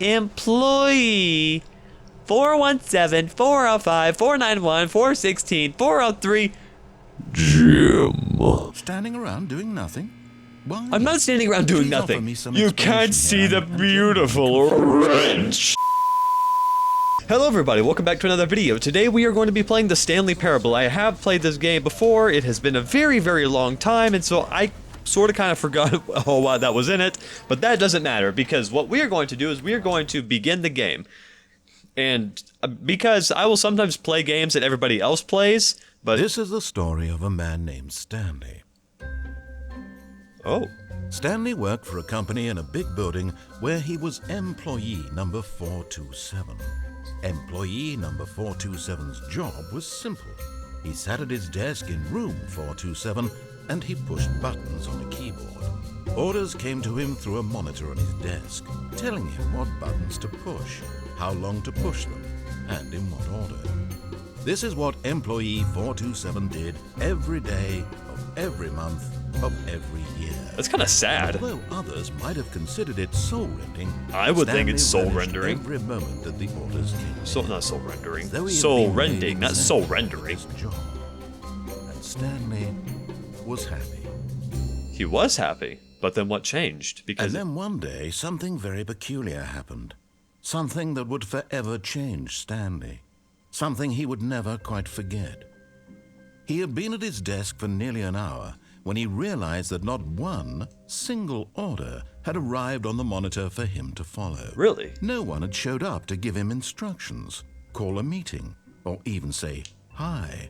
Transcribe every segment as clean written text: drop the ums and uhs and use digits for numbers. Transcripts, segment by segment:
Employee 417 405 491 416 403 Jim. Standing around doing nothing? Why? I'm not standing around doing Please offer nothing. me some You can't explanation see here. the beautiful wrench. Hello everybody, welcome back to another video. Today we are going to be playing the Stanley Parable. I have played this game before. It has been a very, very long time, and so I sort of kind of forgot a whole lot that was in it, but that doesn't matter because what we are going to do is we are going to begin the game. And because I will sometimes play games that everybody else plays, but... This is the story of a man named Stanley. Oh. Stanley worked for a company in a big building where he was employee number 427. Employee number 427's job was simple. He sat at his desk in room 427 and he pushed buttons on a keyboard. Orders came to him through a monitor on his desk, telling him what buttons to push, how long to push them, and in what order. This is what employee 427 did every day of every month of every year. That's kind of sad. Although others might have considered it soul-rending, I would think it's Stanley soul-rendering. relished every moment that the orders came. Not soul-rendering. Though he had Soul-rending, been not made soul-rendering. his job. And Stanley was happy. He was happy, but then what changed? Because And then one day, something very peculiar happened. Something that would forever change Stanley. Something he would never quite forget. He had been at his desk for nearly an hour when he realized that not one single order had arrived on the monitor for him to follow. Really? No one had showed up to give him instructions, call a meeting, or even say hi.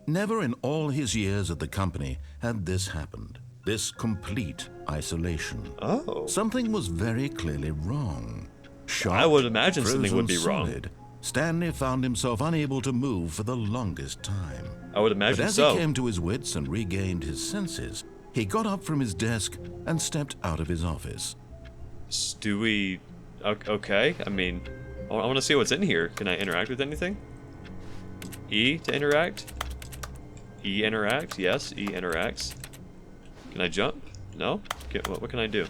Never in all his years at the company had this happened. This complete isolation. Oh. Something was very clearly wrong. Shocked, I would imagine something would be frozen wrong. solid, Stanley found himself unable to move for the longest time. I would But imagine as so. he came to his wits and regained his senses, he got up from his desk and stepped out of his office. Do we... Okay, I mean, I want to see what's in here. Can I interact with anything? E to interact? E interact? Yes, E interacts. Can I jump? No? What can I do?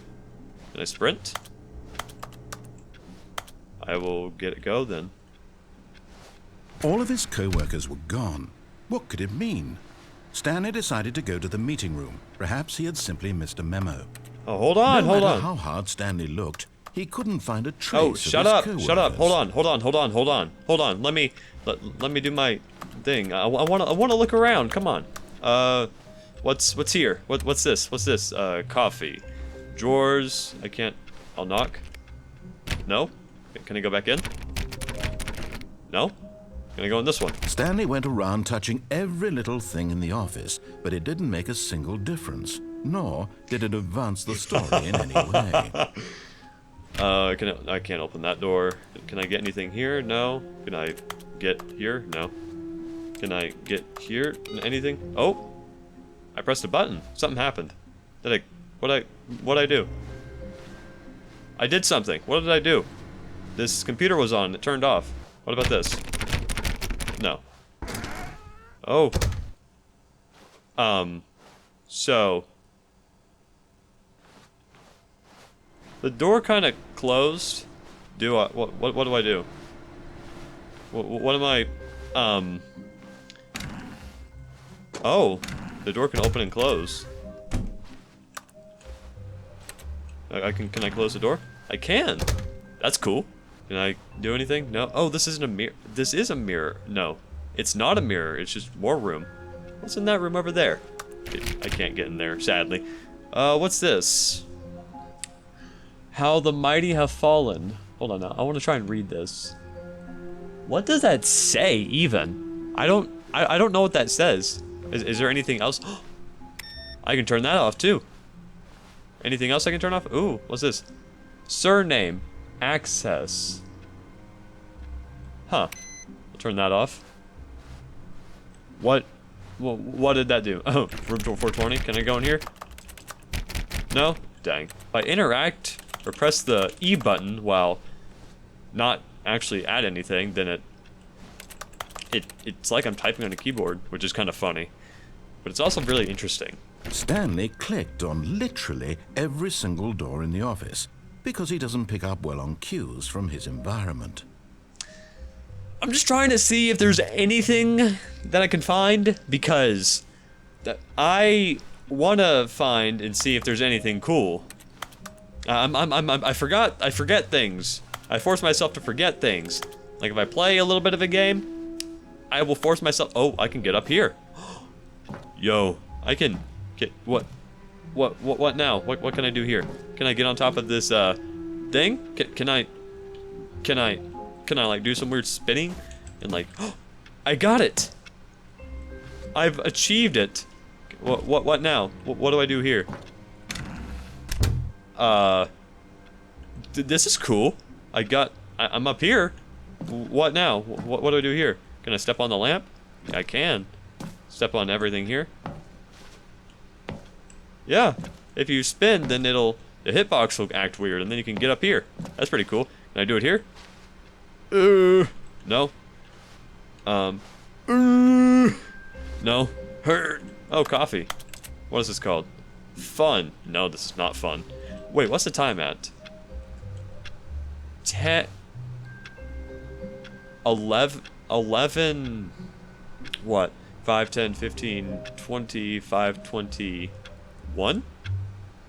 Can I sprint? I will get it go then. All of his co-workers were gone. What could it mean? Stanley decided to go to the meeting room. Perhaps he had simply missed a memo. Oh, hold on, No hold matter on. how hard Stanley looked, he couldn't find a trace Oh, of shut his up, co-workers. shut up. Hold on. Let me do my thing. I want to look around. Come on. What's here? What's this? What's this? Coffee. Drawers. I can't. I'll knock. No? Can I go back in? No? Can I go in this one? Stanley went around touching every little thing in the office, but it didn't make a single difference, nor did it advance the story in any way. I can't open that door. Can I get anything here? No. Can I get here? No. Can I get here? Anything? Oh! I pressed a button. Something happened. What'd I do? I did something. What did I do? This computer was on. It turned off. What about this? No. Oh. So. The door kind of closed. What do I do? What am I, Oh. The door can open and close. Can I close the door? I can. That's cool. Can I do anything? No. Oh, this isn't a mirror. This is a mirror. No, it's not a mirror. It's just more room. What's in that room over there? I can't get in there, sadly. What's this? How the mighty have fallen. Hold on now. I want to try and read this. What does that say, even? I don't know what that says. Is there anything else? I can turn that off, too. Anything else I can turn off? Ooh, what's this? Surname. Access. Huh. I'll turn that off. What did that do? Oh, room 420. Can I go in here? No? Dang. If I interact or press the E button while not actually at anything, then it's like I'm typing on a keyboard, which is kind of funny. But it's also really interesting. Stanley clicked on literally every single door in the office. because he doesn't pick up well on cues from his environment. I'm just trying to see if there's anything that I can find, because I want to find and see if there's anything cool. I forget things. I force myself to forget things. Like if I play a little bit of a game, I will force myself. Oh, I can get up here. Yo, I can get what now? What can I do here? Can I get on top of this thing? Can I like do some weird spinning and like? I got it. I've achieved it. What now? What do I do here? This is cool. I'm up here. What now? What do I do here? Can I step on the lamp? I can. Step on everything here. Yeah. If you spin, then the hitbox will act weird, and then you can get up here. That's pretty cool. Can I do it here? No. No. Oh, coffee. What is this called? Fun. No, this is not fun. Wait, what's the time at? 11, what? 5, 10, 15, 20, 5, 21?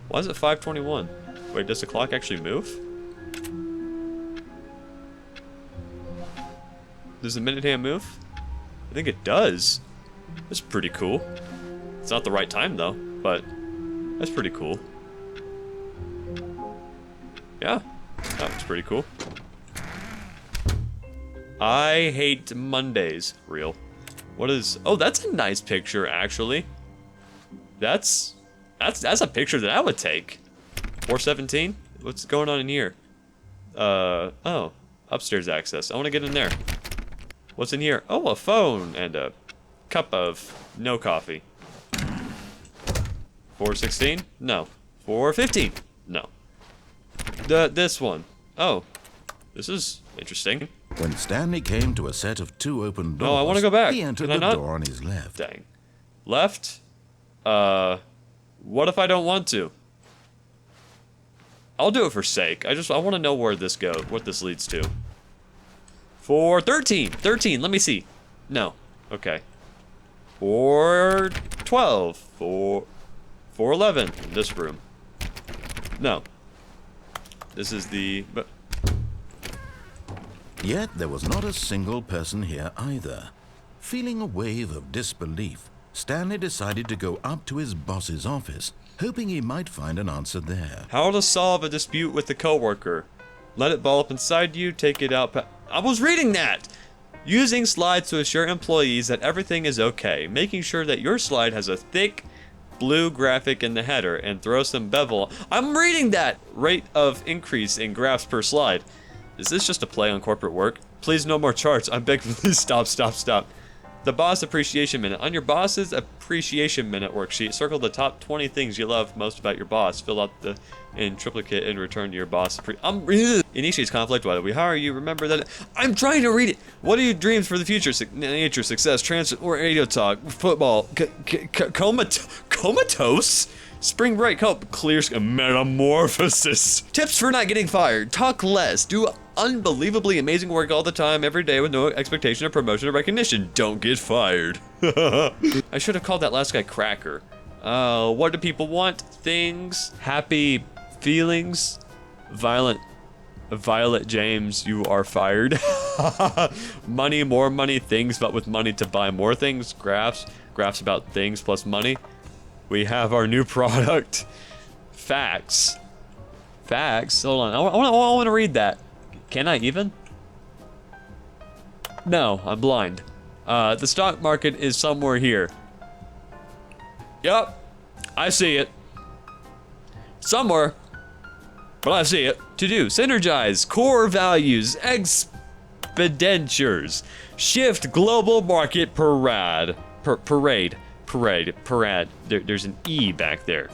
Why is it 5:21? Wait, does the clock actually move? Does the minute hand move? I think it does. That's pretty cool. It's not the right time though, but that's pretty cool. Yeah, that was pretty cool. I hate Mondays. Real. What is? Oh, that's a nice picture actually. That's a picture that I would take. 417. What's going on in here? Oh, upstairs access. I want to get in there. What's in here? Oh, a phone and a cup of no coffee. 416? No. 415? No. This one. Oh, this is interesting. When Stanley came to a set of 2 open doors, I want to go back. He entered Can I the not? door on his left. Dang. Left? What if I don't want to? I'll do it for sake. I want to know where this goes, what this leads to. 413. 13, let me see. No. Okay. 412. 411 in this room. No. This is the... Yet there was not a single person here either. Feeling a wave of disbelief, Stanley decided to go up to his boss's office, hoping he might find an answer there. How to solve a dispute with a coworker. Let it ball up inside you, take it out. I was reading that! Using slides to assure employees that everything is okay. Making sure that your slide has a thick blue graphic in the header and throw some bevel. I'm reading that! Rate of increase in graphs per slide. Is this just a play on corporate work? Please no more charts. I beg, please stop. The Boss Appreciation Minute. On your Boss's Appreciation Minute worksheet, circle the top 20 things you love most about your boss. Fill out in triplicate and return to your boss. Initiates conflict. Why do we hire you? Remember that. I'm trying to read it. What are your dreams for the future? Nature, success, transit, or radio talk, football, comatose? Spring break, hope, clear metamorphosis. Tips for not getting fired. Talk less. Do unbelievably amazing work all the time, every day with no expectation of promotion or recognition. Don't get fired. I should have called that last guy Cracker. What do people want? Things. Happy feelings. Violet James, you are fired. Money, more money, things, but with money to buy more things. Graphs about things plus money. We have our new product. Facts. Hold on. I want to read that. Can I even? No, I'm blind. The stock market is somewhere here. Yup. I see it. Somewhere. But I see it. To do. Synergize. Core values. Expenditures. Shift global market parade. Parade. There's an E back there.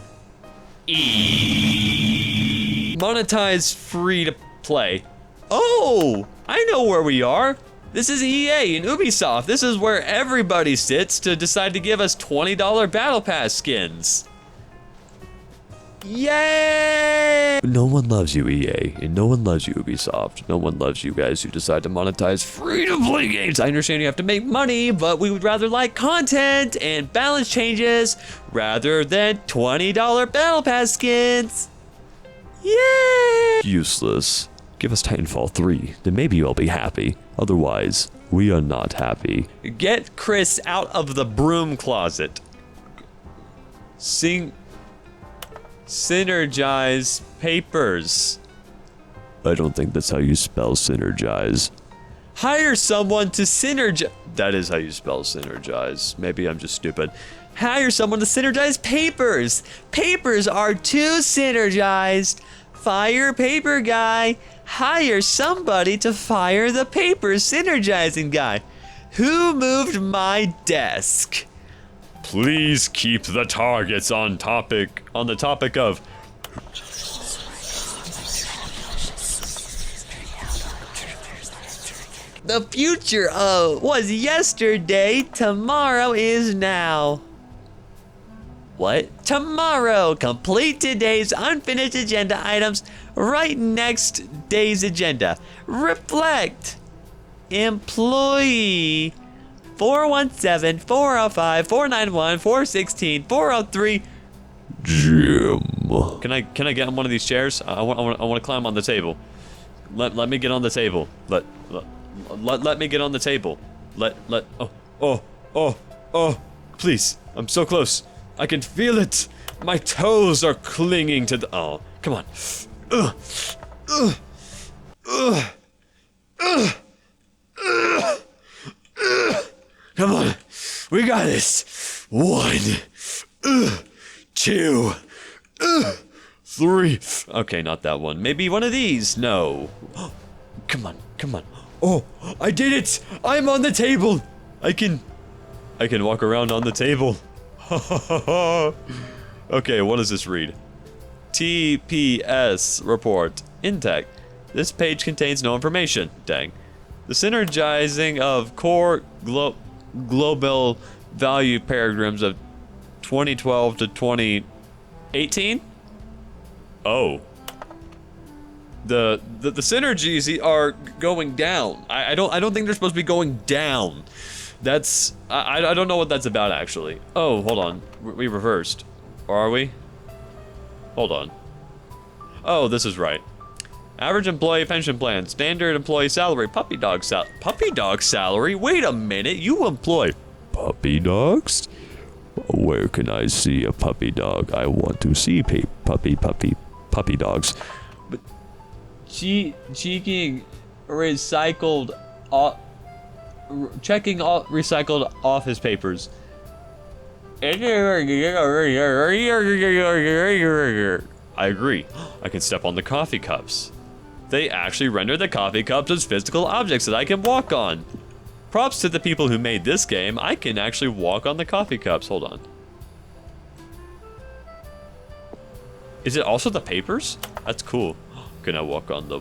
E. Monetize free to play. Oh, I know where we are. This is EA and Ubisoft. This is where everybody sits to decide to give us $20 Battle Pass skins. Yay! No one loves you, EA, and no one loves you, Ubisoft. No one loves you guys who decide to monetize free-to-play games. I understand you have to make money, but we would rather like content and balance changes rather than $20 Battle Pass skins. Yay! Useless. Give us Titanfall 3, then maybe you'll be happy. Otherwise, we are not happy. Get Chris out of the broom closet. Synergize papers. I don't think that's how you spell synergize. Hire someone to synergize. That is how you spell synergize. Maybe I'm just stupid. Hire someone to synergize papers. Papers are too synergized. Fire paper guy. Hire somebody to fire the paper synergizing guy. Who moved my desk? Please keep the targets on the topic of the future was yesterday, tomorrow is now. What? Tomorrow, complete today's unfinished agenda items right next day's agenda. Reflect. Employee 417, 405, 491, 416, 403. Jim. Can I get on one of these chairs? I want to climb on the table. Let me get on the table. Let me get on the table. Please. I'm so close. I can feel it. My toes are clinging to the come on. Come on, we got this. 1, 2, 3. Okay, not that one. Maybe one of these. No. Come on. Oh, I did it. I'm on the table. I can walk around on the table. Okay, what does this read? TPS report. Intake. This page contains no information. Dang. The synergizing of core global value paradigms of 2012 to 2018? Oh. The synergies are going down. I don't think they're supposed to be going down. That's I don't know what that's about actually. Oh, hold on. We reversed. Or are we? Hold on. Oh, this is right. Average employee pension plan, standard employee salary, puppy dog salary? Wait a minute, you employ puppy dogs? Where can I see a puppy dog? I want to see puppy dogs. But checking recycled office papers. I agree. I can step on the coffee cups. They actually render the coffee cups as physical objects that I can walk on. Props to the people who made this game. I can actually walk on the coffee cups. Hold on. Is it also the papers? That's cool. Can I walk on the...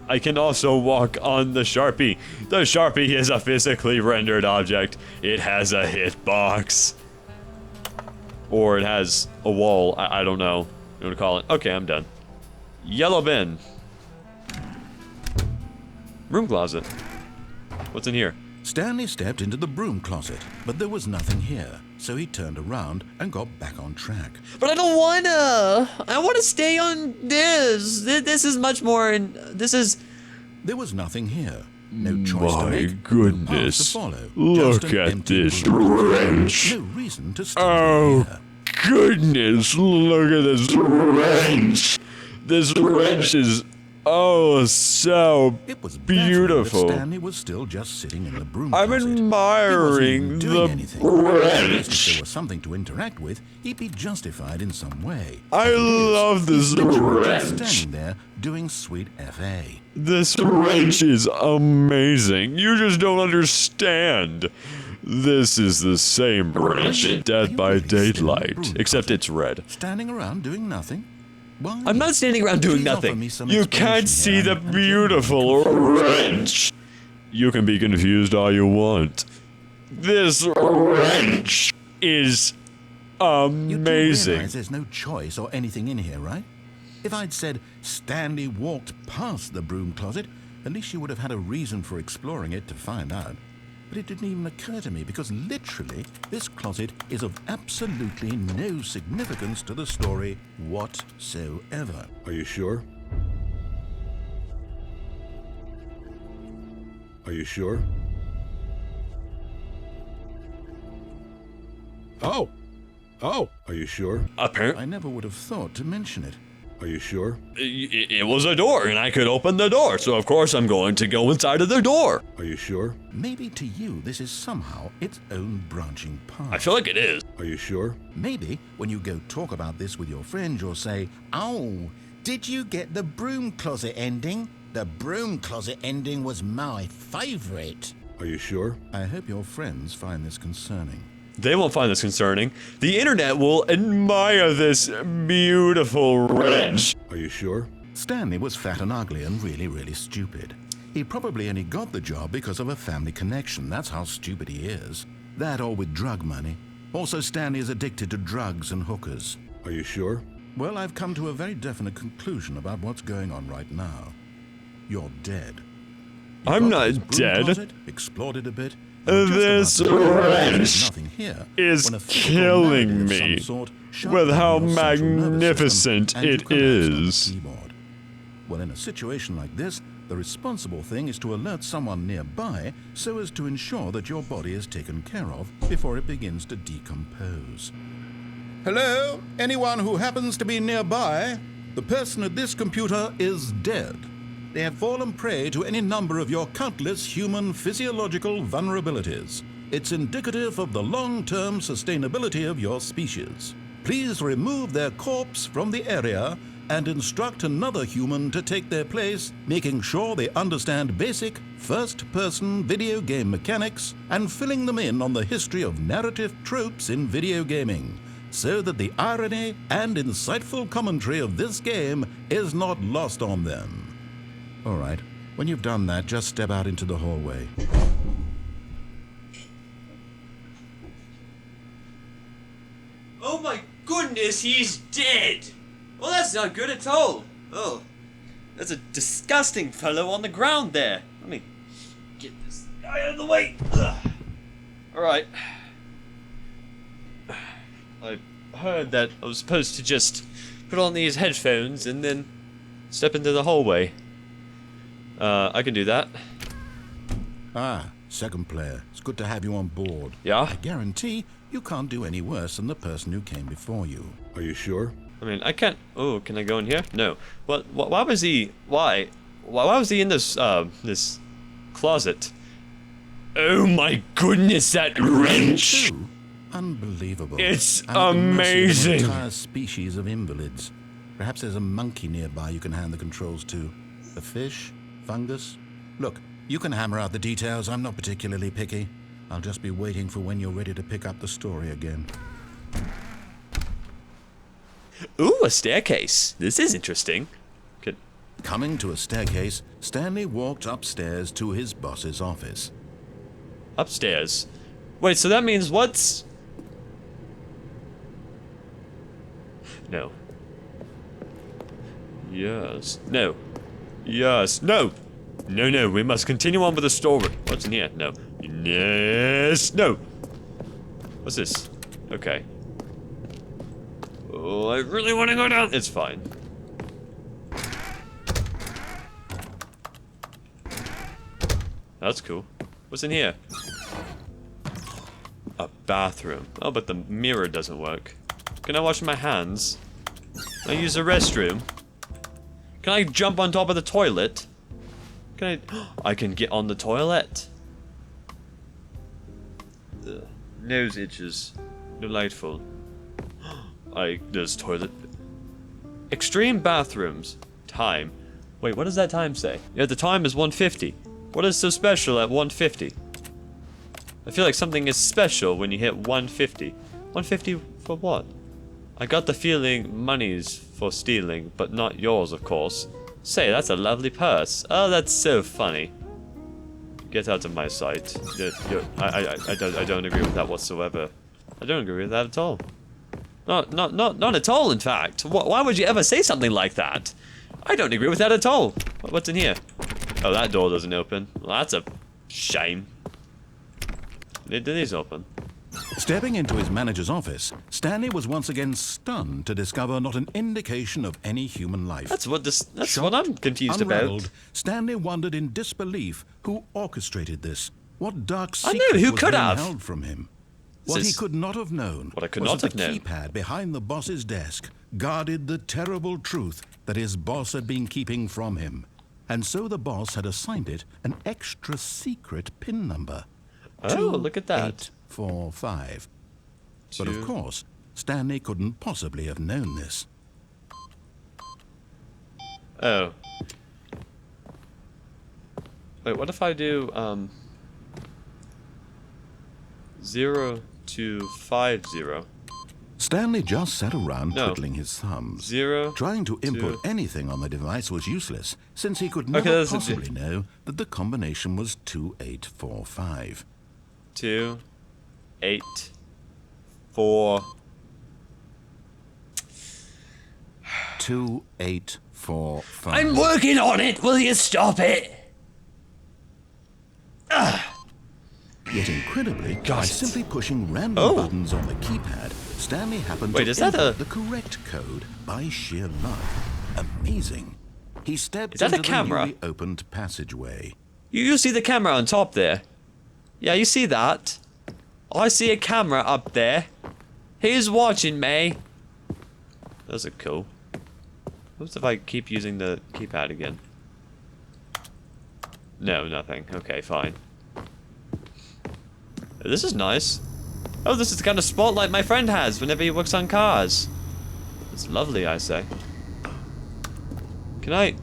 I can also walk on the Sharpie. The Sharpie is a physically rendered object. It has a hitbox. Or it has a wall. I don't know. You want to call it? Okay, I'm done. Yellow bin. Room closet. What's in here? Stanley stepped into the broom closet, but there was nothing here, so he turned around and got back on track. But I don't wanna. I want to stay on this. This is much more. This is. There was nothing here. No choice to make. My goodness. No path to follow. Look Just an at empty this room. wrench. No reason to stay here. Goodness, look at this wrench. This wrench is so It was beautiful. That Stanley was still just sitting in the broom I'm closet. admiring He wasn't even the doing anything. At least if wrench. there was something to interact with, he'd be justified in some way. I As it is, love this he's literally wrench. just standing there doing sweet FA. This wrench is amazing. You just don't understand. This is the same wrench in Dead by Daylight, except it's red. Standing around doing nothing? Why? I'm not standing around doing Please offer nothing. me some You explanation can't see here the and beautiful wrench. You can be confused all you want. This wrench is You do amazing. realize there's no choice or anything in here, right? If I'd said Stanley walked past the broom closet, at least you would have had a reason for exploring it to find out. But it didn't even occur to me because literally this closet is of absolutely no significance to the story whatsoever. Are you sure? Are you sure? Oh! Oh! Are you sure? Apparently, I never would have thought to mention it. Are you sure? it was a door, and I could open the door, so of course I'm going to go inside of the door. Are you sure? Maybe to you this is somehow its own branching path. I feel like it is. Are you sure? Maybe when you go talk about this with your friends, you'll say, "Oh, did you get the broom closet ending? The broom closet ending was my favorite." Are you sure? I hope your friends find this concerning. They won't find this concerning. The internet will admire this beautiful wrench. Are you sure? Stanley was fat and ugly and really, really stupid. He probably only got the job because of a family connection. That's how stupid he is. That or with drug money. Also, Stanley is addicted to drugs and hookers. Are you sure? Well, I've come to a very definite conclusion about what's going on right now. You're dead. You I'm got to not this broom dead. closet, explored it a bit. and were This just about to realize wrench there's nothing here is when a physical killing malady of me some sort shut with down how your central nervous magnificent system, and you it collapsed on the is. keyboard. Well, in a situation like this, the responsible thing is to alert someone nearby so as to ensure that your body is taken care of before it begins to decompose. Hello? Anyone who happens to be nearby? The person at this computer is dead. They have fallen prey to any number of your countless human physiological vulnerabilities. It's indicative of the long-term sustainability of your species. Please remove their corpse from the area and instruct another human to take their place, making sure they understand basic first-person video game mechanics and filling them in on the history of narrative tropes in video gaming, so that the irony and insightful commentary of this game is not lost on them. All right, when you've done that, just step out into the hallway. Oh my goodness, he's dead! Well, that's not good at all. Oh, there's a disgusting fellow on the ground there. Let me get this guy out of the way. Alright. I heard that I was supposed to just put on these headphones and then step into the hallway. I can do that. Ah, second player. It's good to have you on board. Yeah? I guarantee you can't do any worse than the person who came before you. Are you sure? I mean, I can't. Oh, can I go in here? No. What? Why was he? Why was he in this this closet? Oh my goodness, that wrench! Two? Unbelievable. It's And at the mercy of amazing. an entire species of invalids. Perhaps there's a monkey nearby you can hand the controls to. A fish? Fungus? Look, you can hammer out the details. I'm not particularly picky. I'll just be waiting for when you're ready to pick up the story again. Ooh, a staircase. This is interesting. Could Coming to a staircase, Stanley walked upstairs to his boss's office. upstairs. Wait, so that means what's? No. Yes. No. Yes. No. No, no. We must continue on with the story. What's in here? No. Yes. No. What's this? Okay. Oh, I really want to go down. It's fine. That's cool. What's in here? A bathroom. Oh, but the mirror doesn't work. Can I wash my hands? Can I use the restroom? Can I jump on top of the toilet? Can I? I can get on the toilet. Ugh. Nose itches. Delightful. There's toilet. Extreme bathrooms. Time. Wait, what does that time say? Yeah, the time is 150. What is so special at 150? I feel like something is special when you hit 150. 150 for what? I got the feeling money's for stealing, but not yours, of course. Say, that's a lovely purse. Oh, that's so funny. Get out of my sight. I don't agree with that whatsoever. I don't agree with that at all. Not at all, in fact. Why would you ever say something like that? I don't agree with that at all. What's in here? Oh, that door doesn't open. Well, that's a shame. Did these open? Stepping into his manager's office, Stanley was once again stunned to discover not an indication of any human life. That's what I'm confused Unraveled, about. Stanley wondered in disbelief who orchestrated this. What dark I secret know, who was could being have? held from him? Is What he this- could not have known What I could was not that have the known. keypad behind the boss's desk guarded the terrible truth that his boss had been keeping from him. And so the boss had assigned it an extra secret PIN number. Oh, look at that. 2845. But of Two- course, Stanley couldn't possibly have known this. Oh. Wait, what if I do 0250? Stanley just sat around No. twiddling his thumbs. 0. Trying to input 2. anything on the device was useless, since he could Okay, never that's a possibly know that the combination was 2845. 2, 8, 4. 2845. I'm working on it. Will you stop it? Yet incredibly, Got by it. simply pushing random Oh. buttons on the keypad, Stanley happened Wait, to is that input a- the correct code by sheer luck. Amazing. He stepped Is that a into camera? the newly opened passageway. You see the camera on top there? Yeah, you see that? I see a camera up there. He's watching me. Those are cool. What if I keep using the keypad again? No, nothing. Okay, fine. This is nice. Oh, this is the kind of spotlight my friend has whenever he works on cars. It's lovely, I say. Can I...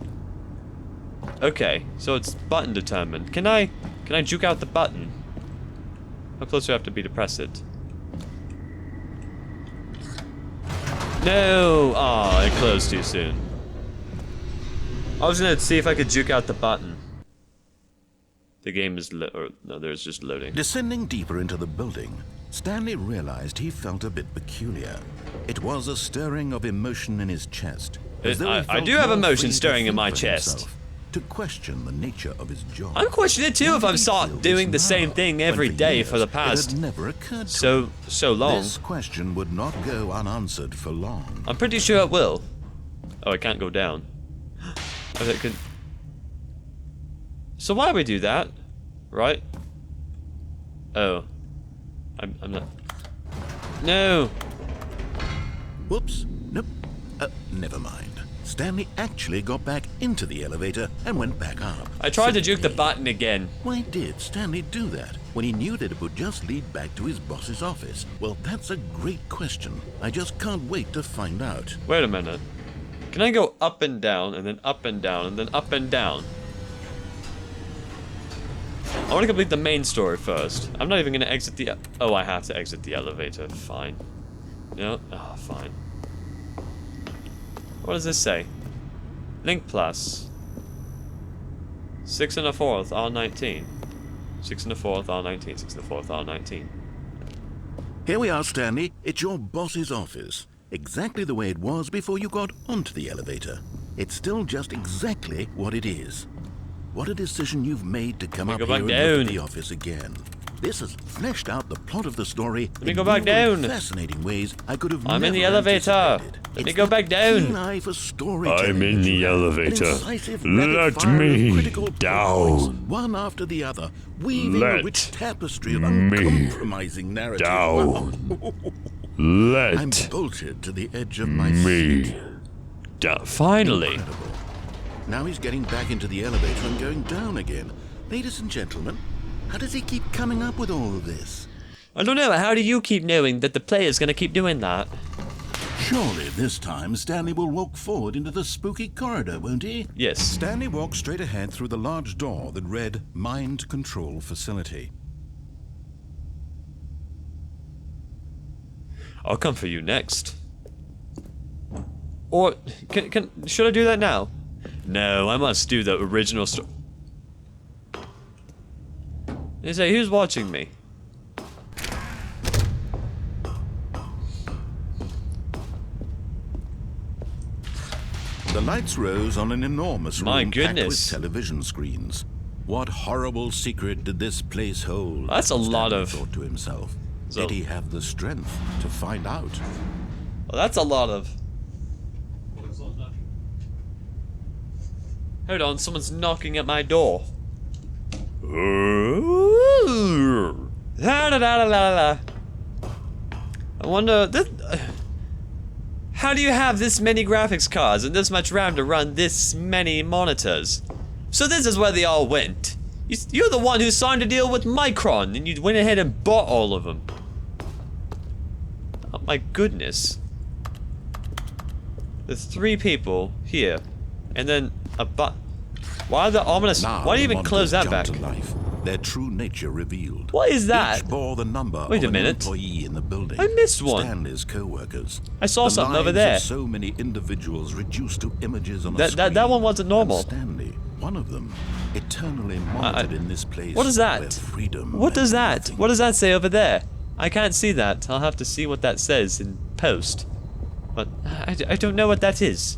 Okay, so it's button determined. Can I juke out the button? How close do I have to be to press it? No! Aw, it closed too soon. I was gonna see if I could juke out the button. The game is no, there's just loading. Descending deeper into the building, Stanley realized he felt a bit peculiar. It was a stirring of emotion in his chest. as though he I felt do have more emotion free to stirring in think my for chest. himself, to question the nature of his job. I'm questioning it too Why if did I'm he start feel doing the this same now, thing when every day years for the it past had never occurred to him? so long. This question would not go unanswered for long. I'm pretty sure it will. Oh, I can't go down. Okay, can... So why would we do that? Right? Oh. I'm not... No! Whoops. Nope. Never mind. Stanley actually got back into the elevator and went back up. I tried to juke the Silly. button again. Why did Stanley do that when he knew that it would just lead back to his boss's office? Well, that's a great question. I just can't wait to find out. Wait a minute. Can I go up and down, and then up and down, and then up and down? I want to complete the main story first. I'm not even going to exit the... Oh, I have to exit the elevator. Fine. No? Oh, fine. What does this say? Link plus. 6 1/4 R19. 6 1/4 R19. 6 1/4 R19. Here we are, Stanley. It's your boss's office. Exactly the way it was before you got onto the elevator. It's still just exactly what it is. What a decision you've made to come up go here back and down. look at the office again. This has fleshed out the plot of the story me in go back new and down. fascinating ways I could have I'm in the never elevator. anticipated. Let me It's go that back down. keen eye for storytelling I'm in that the you have, an elevator. incisive rapid Let fire of me critical plot down. points, one after the other, weaving a Let rich tapestry of me uncompromising narrative. down. I'm Let bolted to the edge of my me seat. down. Finally. Incredible. Now he's getting back into the elevator and going down again. Ladies and gentlemen, how does he keep coming up with all of this? I don't know. How do you keep knowing that the player's going to keep doing that? Surely this time Stanley will walk forward into the spooky corridor, won't he? Yes. Stanley walked straight ahead through the large door that read Mind Control Facility. I'll come for you next. Or, should I do that now? No, I must do the original story. They say, who's watching me? The lights rose on an enormous My room packed with goodness. television screens. What horrible secret did this place hold? That's a lot Stanley of- thought to himself. So- Did he have the strength to find out? Well, that's a lot of... Hold on, someone's knocking at my door. La, da, da, da, la, la. I wonder... how do you have this many graphics cards and this much RAM to run this many monitors? So this is where they all went. You're the one who signed a deal with Micron, and you went ahead and bought all of them. Oh my goodness. There's 3 people here, and then a why the ominous? Now Why do you the even close that monitors back? jumped to life, their true nature revealed. What is that? Each bore the number Wait a of an minute. employee in the building. I missed one. Stanley's co-workers. I saw The something over lives there. Of so many individuals reduced to images on a That screen. one wasn't normal. And Stanley, one of them, eternally monitored in this place. What is where that? freedom What does meant that? nothing. What does that say over there? I can't see that. I'll have to see what that says in post. But I don't know what that is.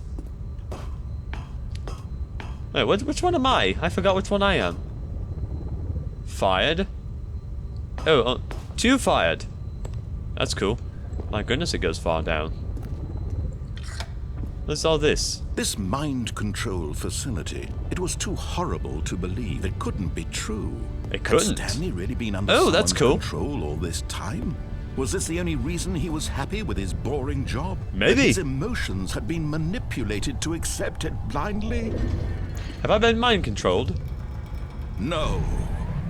Wait, which one am I? I forgot which one I am. Fired? Oh, 2 fired. That's cool. My goodness, it goes far down. What's all this? This mind control facility, it was too horrible to believe. It couldn't be true. It couldn't. Had Stanley really been under Oh, that's someone's cool. control all this time? Was this the only reason he was happy with his boring job? Maybe. That his emotions had been manipulated to accept it blindly? Have I been mind controlled? No.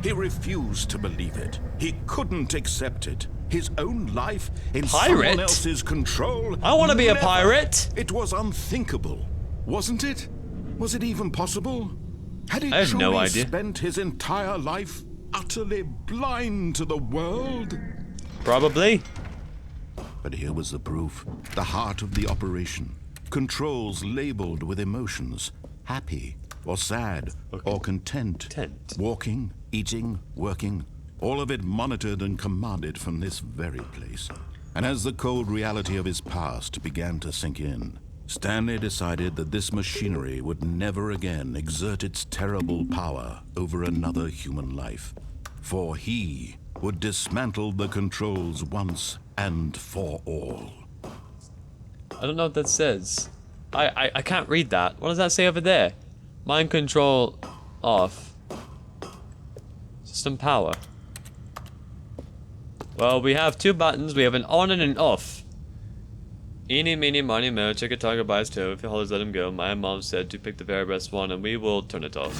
He refused to believe it. He couldn't accept it. His own life in Pirate? someone else's control. I want to be a Never. pirate. It was unthinkable, wasn't it? Was it even possible? Had he I have truly no idea. spent his entire life utterly blind to the world? Probably. But here was the proof. The heart of the operation. Controls labeled with emotions. Happy or sad or content. Content. Walking, eating, working. All of it monitored and commanded from this very place. And as the cold reality of his past began to sink in, Stanley decided that this machinery would never again exert its terrible power over another human life. For he would dismantle the controls once and for all. I don't know what that says. I can't read that. What does that say over there? Mind control off. System power. Well, we have 2 buttons. We have an on and an off. Eeny, meeny, miny, mo, check a target by his toe. If he hollers, let him go. My mom said to pick the very best one, and we will turn it off.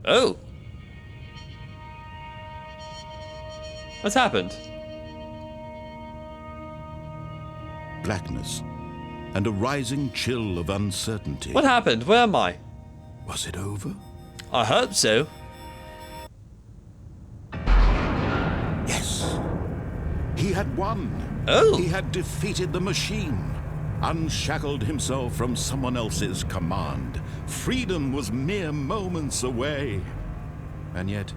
Oh! What's happened? Blackness and a rising chill of uncertainty. What happened? Where am I? Was it over? I hope so. Yes. He had won. Oh! He had defeated the machine, unshackled himself from someone else's command. Freedom was mere moments away. And yet,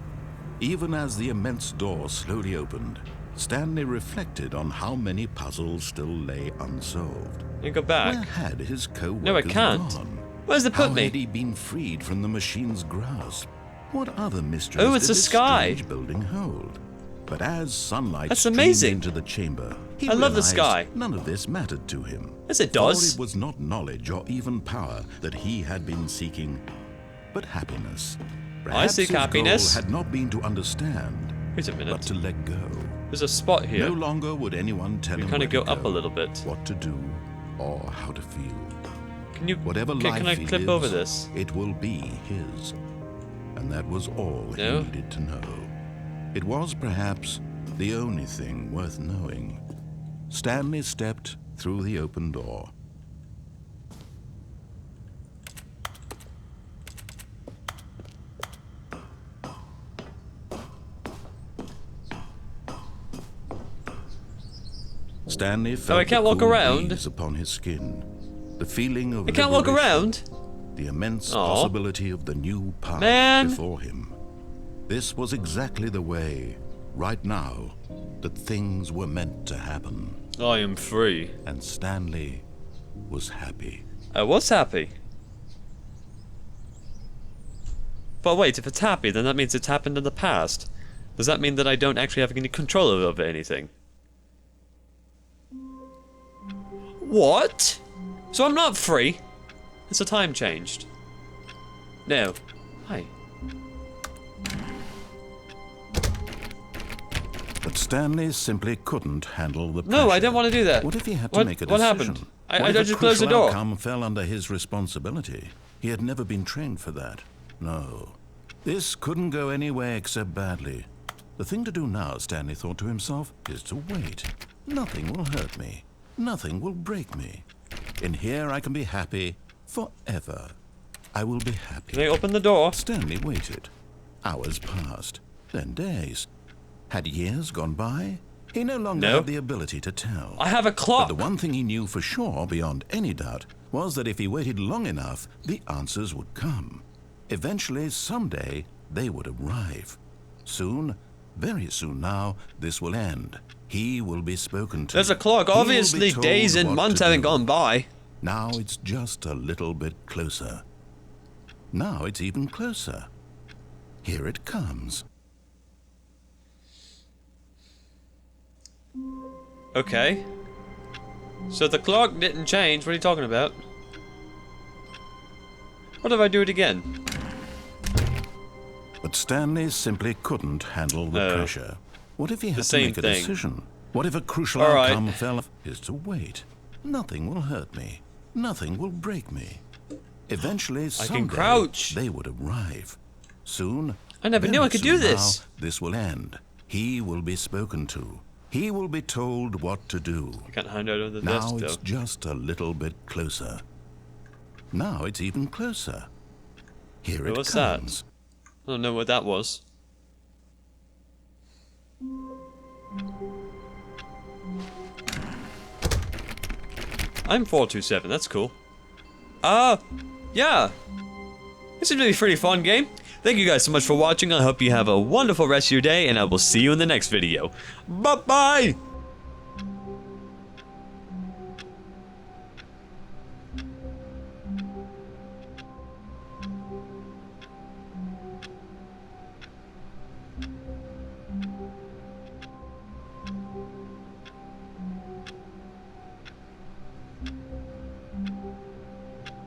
even as the immense door slowly opened, Stanley reflected on how many puzzles still lay unsolved. You go Where back. had his co-workers No, I can't. gone? Where's it How put me? had he been freed from the machine's grasp? What other mysteries Oh, it's did a this sky. strange building hold? But as sunlight That's streamed amazing. into the chamber, he I love the realized sky. none of this mattered to him. Yes, it For does. it was not knowledge or even power that he had been seeking, but happiness. Perhaps seek his happiness. goal had not been to understand, Wait a but minute. to let go. There's a spot here. No longer would anyone tell him kind where of go to up a little bit. what to do, or how to feel. Can you? Whatever Can life I he clip lives, over this? it will be his. And that was all No? he needed to know. It was perhaps the only thing worth knowing. Stanley stepped through the open door. Stanley felt I can't the walk cool around? breeze upon his skin. The feeling of I can't walk liberation. around. The immense Aw. possibility of the new path Man. before him. This was exactly the way right now that things were meant to happen. I am free. And Stanley was happy. I was happy. But wait, if it's happy, then that means it's happened in the past. Does that mean that I don't actually have any control over anything? What? So I'm not free? Has the time changed? No. Hi. But Stanley simply couldn't handle the pressure. No, I don't want to do that. What if he had to make a decision? What happened? I What if just a closed the crucial door. outcome fell under his responsibility? He had never been trained for that. No. This couldn't go anywhere except badly. The thing to do now, Stanley thought to himself, is to wait. Nothing will hurt me. Nothing will break me. In here I can be happy forever. I will be happy. Can they open the door? Stanley waited. Hours passed, then days. Had years gone by? He no longer No. had the ability to tell. I have a But clock. the one thing he knew for sure, beyond any doubt, was that if he waited long enough, the answers would come. Eventually, someday, they would arrive. Soon, very soon now, this will end. He will be spoken to. There's a clock. He will be Obviously, told days and what months to haven't do. gone by. Now it's just a little bit closer. Now it's even closer. Here it comes. Okay. So the clock didn't change. What are you talking about? What if I do it again? But Stanley simply couldn't handle the Oh. pressure. What if he had to same make a thing. decision? What if a crucial All right. outcome fell? Is to wait. Nothing will hurt me. Nothing will break me. Eventually, someday, crouch. they would arrive. Soon, I never knew very I could soon do this. now, this will end. He will be spoken to. He will be told what to do. I can't hand out of the Now desk it's though. just a little bit closer. Now it's even closer. Here it What's that? comes. I don't know what that was. I'm 427, that's cool. Yeah. This is really a pretty fun game. Thank you guys so much for watching. I hope you have a wonderful rest of your day, and I will see you in the next video. Bye-bye!